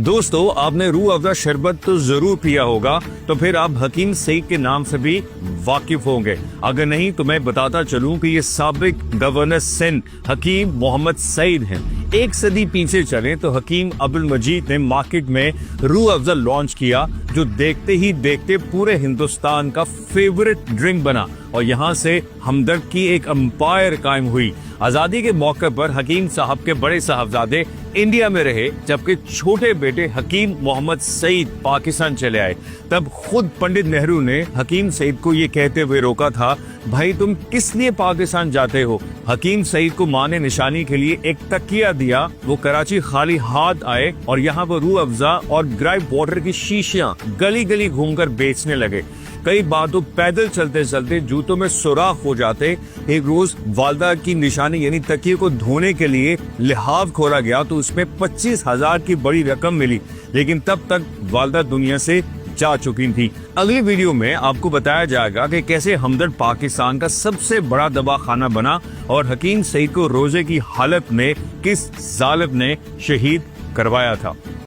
दोस्तों, आपने रूह अफ़ज़ा शरबत तो जरूर पिया होगा, तो फिर आप हकीम सईद के नाम से भी वाकिफ होंगे। अगर नहीं तो मैं बताता चलूं कि ये साबिक गवर्नर सिंध हकीम मोहम्मद सईद हैं। एक सदी पीछे चलें तो हकीम अब्दुल मजीद ने मार्केट में रूह अफ़ज़ा लॉन्च किया, जो देखते ही देखते पूरे हिंदुस्तान का फेवरेट ड्रिंक बना और यहाँ से हमदर्द की एक एम्पायर कायम हुई। आजादी के मौके पर हकीम साहब के बड़े साहबजादे इंडिया में रहे, जबकि छोटे बेटे हकीम मोहम्मद सईद पाकिस्तान चले आए। तब खुद पंडित नेहरू ने हकीम सईद को ये कहते हुए रोका था, भाई तुम किस लिए पाकिस्तान जाते हो। हकीम सईद को मां ने निशानी के लिए एक तकिया दिया। वो कराची खाली हाथ आए और यहाँ पर रूह अफ़ज़ा और ग्राइप वाटर की शीशियां गली गली घूमकर बेचने लगे। कई बार तो पैदल चलते चलते जूतों में सुराख हो जाते। एक रोज वालदा की निशानी यानी तकिए को धोने के लिए लिहाफ खोला गया तो उसमें 25,000 की बड़ी रकम मिली, लेकिन तब तक वालदा दुनिया से जा चुकी थी। अगली वीडियो में आपको बताया जाएगा कि कैसे हमदर्द पाकिस्तान का सबसे बड़ा दवा खाना बना और हकीम सईद को रोजे की हालत में किस जालिम ने शहीद करवाया था।